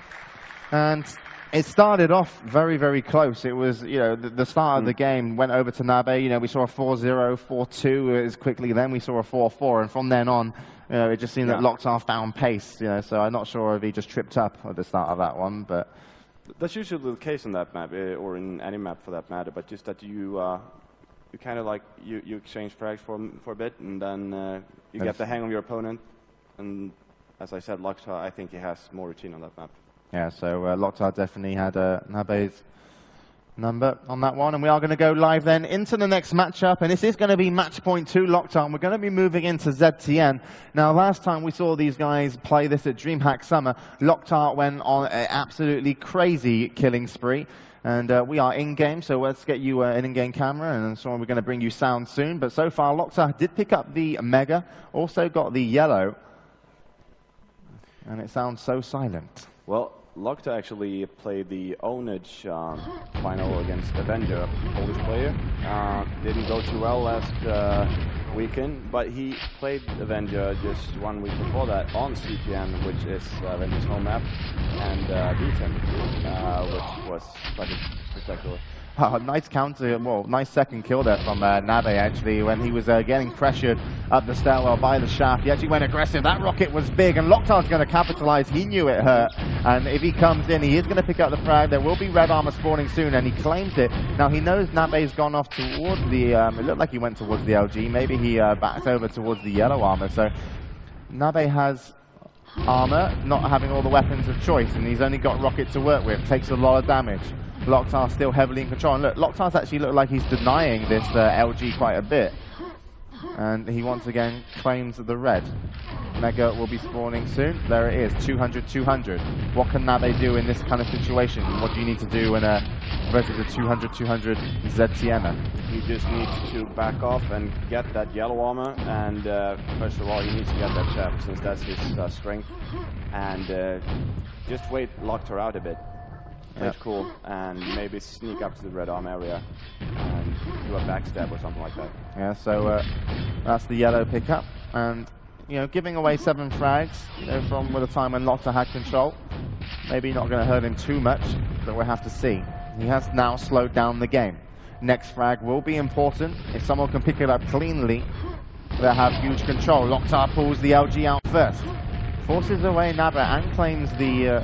and it started off very, very close. It was, you know, the start of the game went over to nabbe. You know, we saw a 4-0, 4-2 as quickly. Then we saw a 4-4, and from then on, you know, it just seemed that LocKtar found pace. You know, so I'm not sure if he just tripped up at the start of that one, but that's usually the case on that map, or in any map for that matter. But just that you kind of like you exchange frags for a bit, and then you get the hang of your opponent. And as I said, LocKtar, I think he has more routine on that map. Yeah, so LocKtar definitely had nabbe's number on that one. And we are going to go live then into the next matchup. And this is going to be match point 2 LocKtar. And we're going to be moving into ZTN. Now, last time we saw these guys play this at DreamHack Summer, LocKtar went on an absolutely crazy killing spree. And we are in-game, so let's get you an in-game camera. And so we're going to bring you sound soon. But so far, LocKtar did pick up the Mega, also got the yellow. And it sounds so silent. Well, LocKtar actually played the Ownage final against Avenger, a Polish player. Didn't go too well last weekend, but he played Avenger just 1 week before that on CPN, which is Avenger's home map, and beat him, which was quite spectacular. Oh, nice counter, well, nice second kill there from nabbe, actually, when he was getting pressured up the stairwell by the shaft. He actually went aggressive. That rocket was big, and LocKtar's going to capitalize. He knew it hurt, and if he comes in, he is going to pick up the frag. There will be red armor spawning soon, and he claims it. Now, he knows nabbe's gone off towards the, it looked like he went towards the LG. Maybe he backed over towards the yellow armor, so nabbe has armor, not having all the weapons of choice, and he's only got rocket to work with. Takes a lot of damage. LocKtar still heavily in control. And look, LocKtar's actually looked like he's denying this LG quite a bit. And he once again claims the red. Mega will be spawning soon. There it is, 200-200. What can nabbe do in this kind of situation? What do you need to do in versus a 200-200 ZTN? He just needs to back off and get that yellow armor. And first of all, he needs to get that chap, since that's his strength. And just wait LocKtar out a bit. That's cool, and maybe sneak up to the red arm area and do a backstab or something like that. Yeah, so that's the yellow pickup, and you know, giving away 7 frags, you know, from the time when LocKtar had control, maybe not going to hurt him too much, but we'll have to see. He has now slowed down the game. Next frag will be important. If someone can pick it up cleanly, they'll have huge control. LocKtar pulls the LG out first, forces away nabbe, and claims the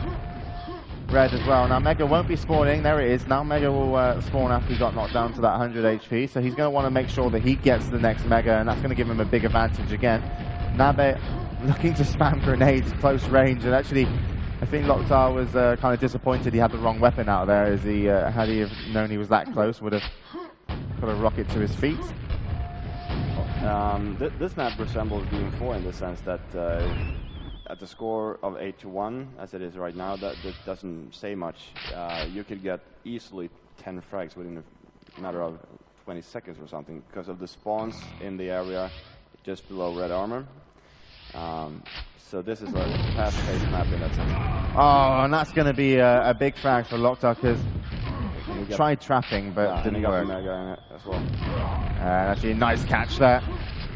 red as well. Now Mega won't be spawning. There it is. Now Mega will spawn after he got knocked down to that 100 HP. So he's going to want to make sure that he gets the next Mega, and that's going to give him a big advantage again. nabbe looking to spam grenades close range, and actually I think LocKtar was kind of disappointed he had the wrong weapon out there, as he had he have known he was that close, would have put a rocket to his feet. This map resembles Game 4 in the sense that at the score of 8-1, as it is right now, that doesn't say much. You could get easily 10 frags within a matter of 20 seconds or something, because of the spawns in the area just below red armor. So this is a fast-paced map in that sense. Oh, and that's going to be a big frag for LocKtar, because he tried trapping, but didn't work. Mega in it as well. Actually, a nice catch there.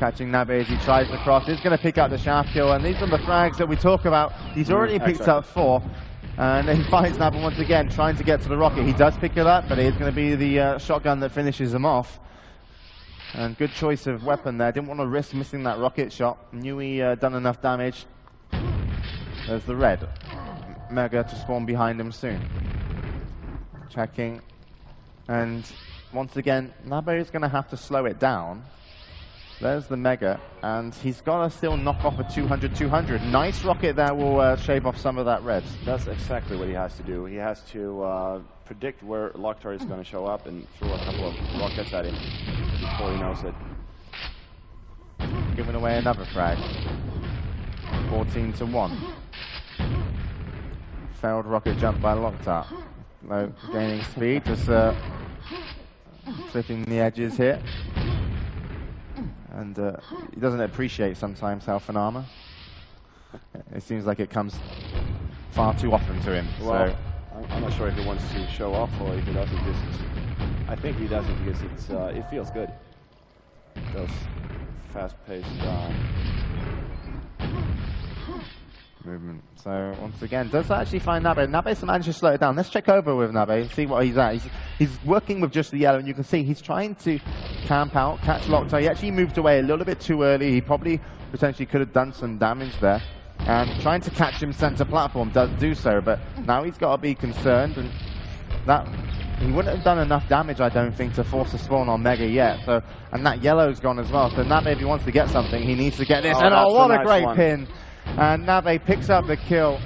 Catching nabbe as he tries to cross. He's going to pick up the shaft kill, and these are the frags that we talk about. He's already picked up 4, and then he finds nabbe once again, trying to get to the rocket. He does pick it up, but it's going to be the shotgun that finishes him off. And good choice of weapon there. Didn't want to risk missing that rocket shot. Knew he done enough damage. There's the red. Mega to spawn behind him soon. Checking. And once again, nabbe is going to have to slow it down. There's the Mega, and he's got to still knock off a 200-200. Nice rocket there will shave off some of that red. That's exactly what he has to do. He has to predict where LocKtar is going to show up and throw a couple of rockets at him before he knows it. Giving away another frag. 14-1. failed rocket jump by LocKtar. No, gaining speed, just clipping the edges here. And he doesn't appreciate sometimes health and armor. It seems like it comes far too often to him. Well, so I'm not sure if he wants to show off or if he does it because I think he does it because it feels good. Those fast-paced movement. So once again, does actually find nabbe. Nabbe's managed to slow it down. Let's check over with nabbe and see what he's at. He's working with just the yellow, and you can see he's trying to camp out, catch LocKtar. He actually moved away a little bit too early. He probably potentially could have done some damage there. And trying to catch him center platform does do so, but now he's got to be concerned, and that he wouldn't have done enough damage, I don't think, to force a spawn on Mega yet. So, and that yellow's gone as well. So nabbe, if he wants to get something, he needs to get this. And oh, what a great pin! And nabbe picks up the kill.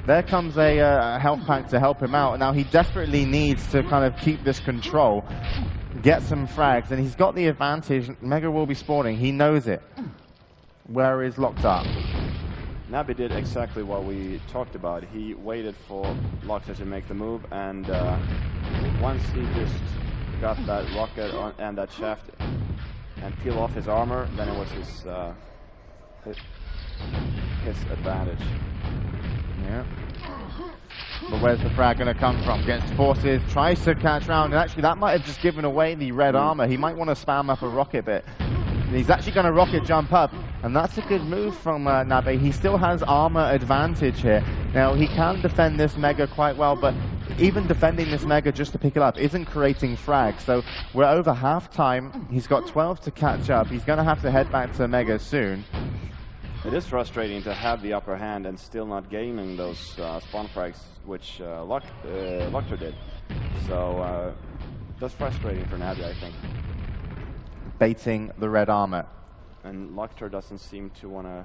There comes a health pack to help him out. And now he desperately needs to kind of keep this control, get some frags, and he's got the advantage. Mega will be spawning. He knows it. Where is LocKtar? Nabbe did exactly what we talked about. He waited for LocKtar to make the move, and once he just got that rocket on, and that shaft and peel off his armor, then it was his advantage. Yeah. But where's the frag going to come from? Gets forces, tries to catch round, and actually that might have just given away the red armor. He might want to spam up a rocket bit. He's actually going to rocket jump up, and that's a good move from nabbe. He still has armor advantage here. Now, he can defend this Mega quite well, but even defending this Mega just to pick it up isn't creating frags. So we're over half time. He's got 12 to catch up. He's going to have to head back to Mega soon. It is frustrating to have the upper hand and still not gaining those spawn frags, which LocKtar did. So that's frustrating for nabbe, I think. Baiting the red armor. And LocKtar doesn't seem to want to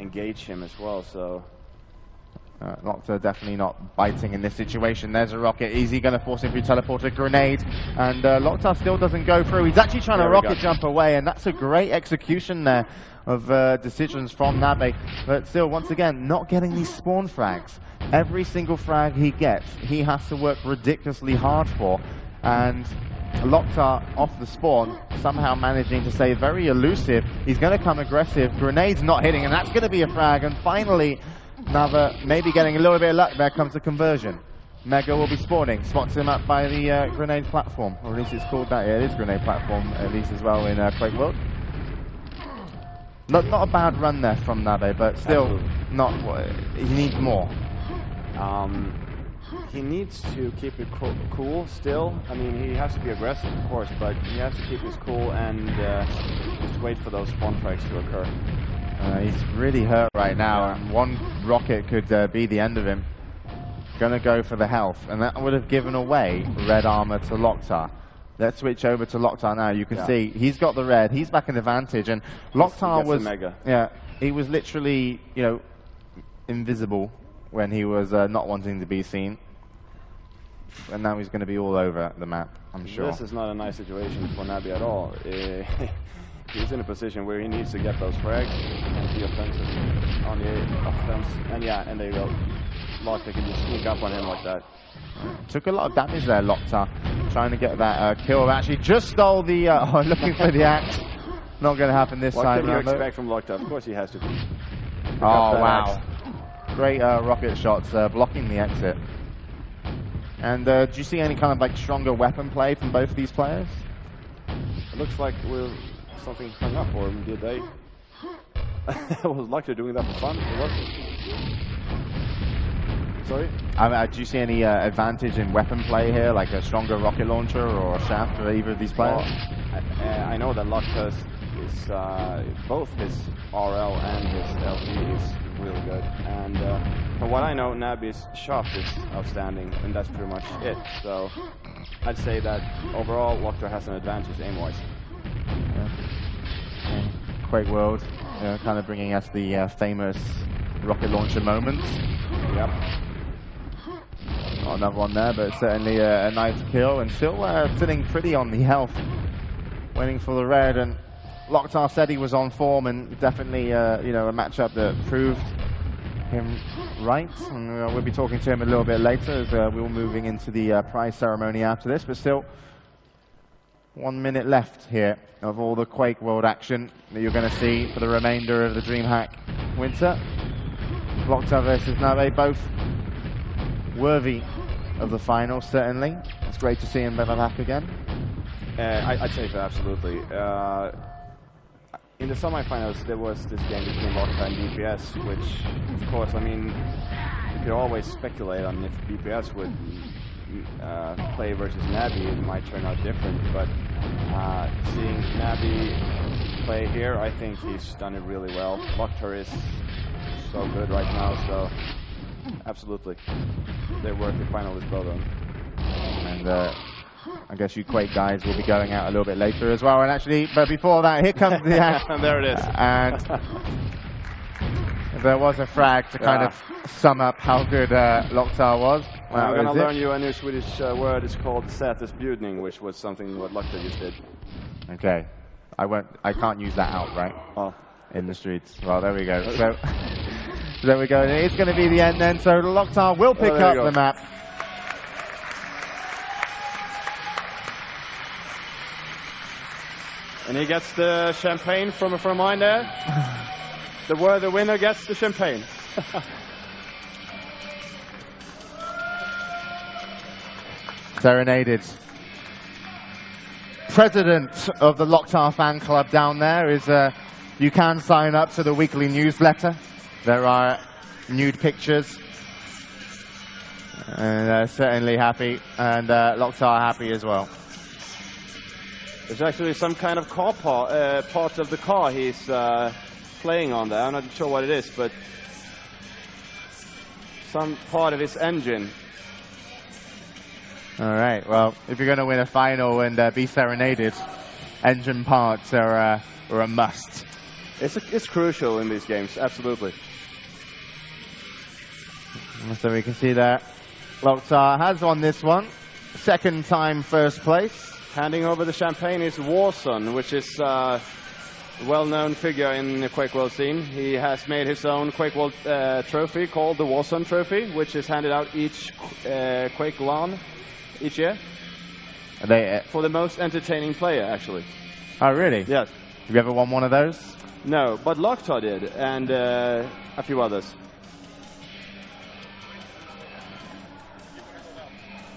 engage him as well, so... LocKtar definitely not biting in this situation. There's a rocket. Easy going to force him to teleport a grenade. And LocKtar still doesn't go through. He's actually trying to rocket jump away, and that's a great execution there of decisions from nabbe. But still, once again, not getting these spawn frags. Every single frag he gets, he has to work ridiculously hard for. And LocKtar off the spawn, somehow managing to stay very elusive. He's going to come aggressive. Grenade's not hitting, and that's going to be a frag. And finally, nabbe maybe getting a little bit of luck. There comes a conversion. Mega will be spawning. Spots him up by the grenade platform, or at least it's called that. Yeah, it is grenade platform, at least as well in QuakeWorld. Not a bad run there from nabbe, but still not. He needs more. He needs to keep it cool still. I mean, he has to be aggressive, of course, but he has to keep his cool and just wait for those spawn frags to occur. He's really hurt right now, and one rocket could be the end of him. Gonna go for the health, and that would have given away red armor to LocKtar. Let's switch over to LocKtar now. You can see he's got the red. He's back in advantage, and LocKtar was he was literally, you know, invisible when he was not wanting to be seen. And now he's going to be all over the map, I'm sure. This is not a nice situation for nabbe at all. He's in a position where he needs to get those frags and be offensive on the offense. And yeah, and they will. LocKtar can just sneak up on him like that. Took a lot of damage there, LocKtar. Trying to get that kill. Actually just stole the... looking for the axe. Not going to happen this time. What can you expect from LocKtar? Of course he has to. Oh, wow. Great rocket shots blocking the exit. And do you see any kind of like stronger weapon play from both of these players? It looks like something hung up, or did they? Was LocKtar doing that for fun? Sorry? Do you see any advantage in weapon play here, like a stronger rocket launcher or a shaft for either of these players? Well, I know that LocKtar is both his RL and his LT is really good, and from what I know, nabbe's shaft is outstanding, and that's pretty much it. So I'd say that overall, LocKtar has an advantage aim-wise. QuakeWorld, kind of bringing us the famous rocket launcher moments. Yep. Not another one there, but certainly a nice kill, and still sitting pretty on the health, waiting for the red. And LocKtar said he was on form, and definitely a matchup that proved him right, and we'll be talking to him a little bit later as we're moving into the prize ceremony after this. But still, 1 minute left here of all the QuakeWorld action that you're going to see for the remainder of the DreamHack winter. LocKtar versus nabbe, both worthy of the final, certainly. It's great to see him back again. I'd say so, absolutely. In the semifinals, there was this game between LocKtar and BPS, which, of course, I mean, you could always speculate on if BPS would play versus nabbe, it might turn out different. But seeing nabbe play here, I think he's done it really well. LocKtar is so good right now, so absolutely, they're worth the finalist vote on. And I guess you Quake guys will be going out a little bit later as well. And actually, but before that, here comes the action. There it is. And there was a frag to kind of sum up how good LocKtar was. I'm going to learn you a new Swedish word. It's called sätesbjudning, which was something what LocKtar just did. Okay. I can't use that out, right? Oh. In the streets. Well, there we go. So there we go. It's going to be the end then. So LocKtar will pick up the map. And he gets the champagne from mine there. The winner gets the champagne. Serenaded. President of the LocKtar fan club down there is, you can sign up to the weekly newsletter. There are nude pictures. And certainly happy, and LocKtar happy as well. There's actually some kind of car part of the car he's playing on there. I'm not sure what it is, but some part of his engine. All right, well, if you're going to win a final and be serenaded, engine parts are a must. It's crucial in these games, absolutely. So we can see that LocKtar has won this one. Second time first place. Handing over the champagne is Warzone, which is a well-known figure in the QuakeWorld scene. He has made his own QuakeWorld trophy called the Warzone Trophy, which is handed out each Quake LAN each year. Are they, for the most entertaining player, actually. Oh, really? Yes. Have you ever won one of those? No, but LocKtar did, and a few others.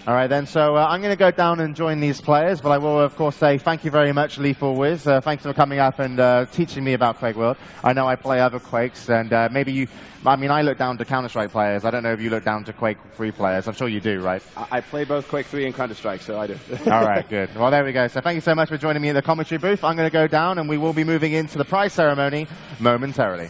All right, then. So I'm going to go down and join these players, but I will, of course, say thank you very much, Lethal4Wiz. Thanks for coming up and teaching me about QuakeWorld. I know I play other Quakes, and maybe you... I mean, I look down to Counter-Strike players. I don't know if you look down to Quake 3 players. I'm sure you do, right? I play both Quake 3 and Counter-Strike, so I do. All right, good. Well, there we go. So thank you so much for joining me in the commentary booth. I'm going to go down, and we will be moving into the prize ceremony momentarily.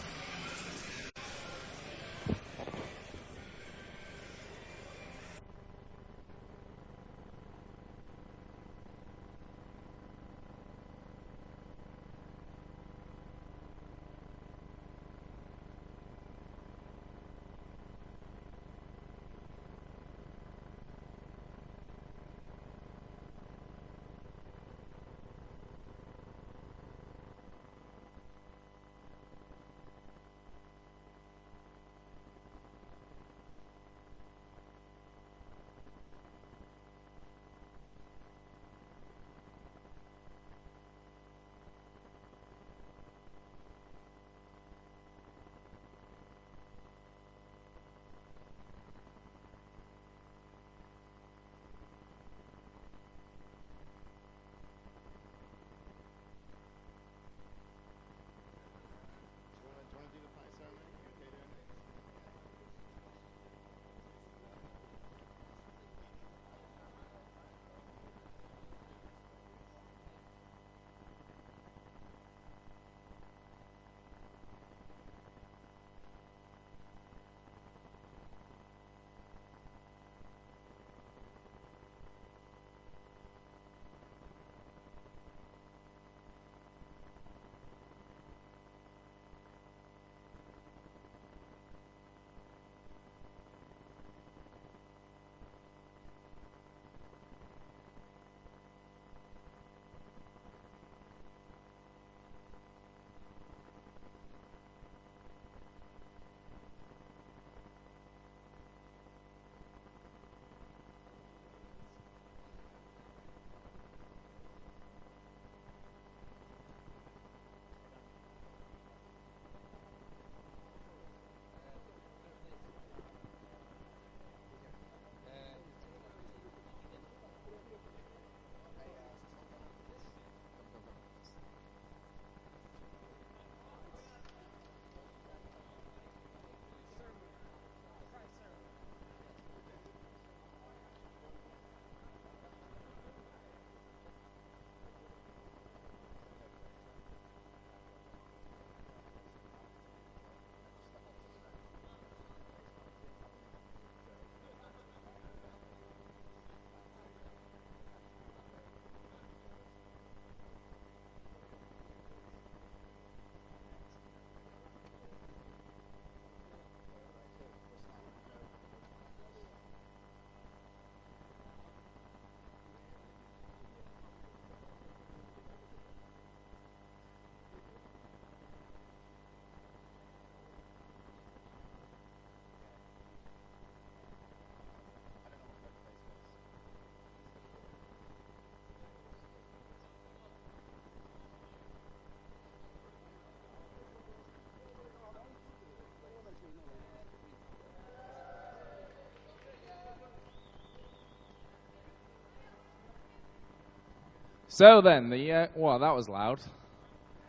So then, well, that was loud.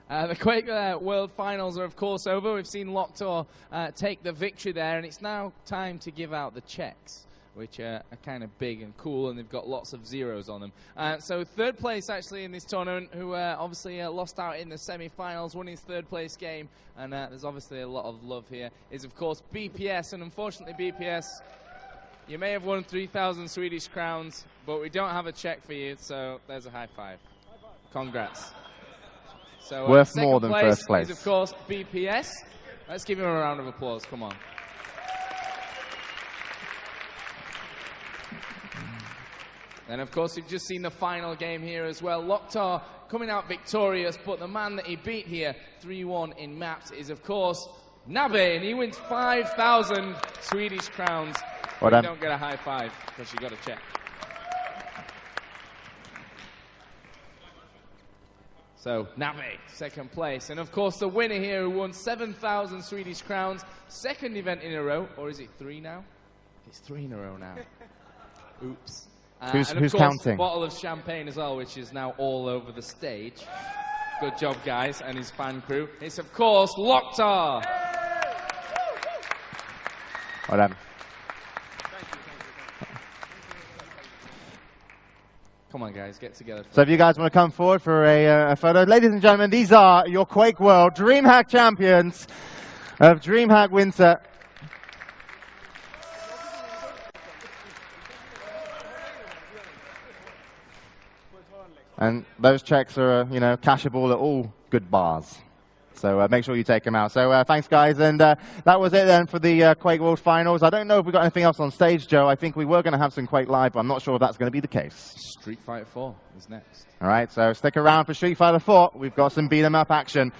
The QuakeWorld finals are, of course, over. We've seen LocKtar take the victory there, and it's now time to give out the checks, which are kind of big and cool, and they've got lots of zeros on them. So third place, actually, in this tournament, who obviously lost out in the semi-finals, won his third place game, and there's obviously a lot of love here, is, of course, BPS, and unfortunately, BPS, you may have won 3,000 Swedish crowns, but we don't have a check for you, so there's a high five. Congrats. So, worth more than first place. Is, of course, BPS. Let's give him a round of applause. Come on. And, of course, you've just seen the final game here as well. LocKtar coming out victorious, but the man that he beat here, 3-1 in maps, is, of course, nabbe, and he wins 5,000 Swedish crowns. Well you done. don't get a high five, because you got a check. So, nabbe, second place. And, of course, the winner here who won 7,000 Swedish crowns, second event in a row. Or is it 3 now? It's 3 in a row now. Oops. Who's and, of course, counting? A bottle of champagne as well, which is now all over the stage. Good job, guys, and his fan crew. It's, of course, LocKtar. Well done. Come on, guys, get together. So if you guys want to come forward for a photo. Ladies and gentlemen, these are your QuakeWorld DreamHack champions of DreamHack Winter. And those checks are, you know, cashable at all good bars. So make sure you take them out. So thanks, guys. And that was it then for the QuakeWorld finals. I don't know if we've got anything else on stage, Joe. I think we were going to have some Quake Live, but I'm not sure if that's going to be the case. Street Fighter 4 is next. All right, so stick around for Street Fighter 4. We've got some beat-em-up action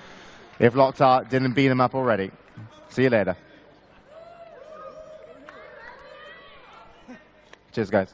if LocKtar didn't beat him up already. See you later. Cheers, guys.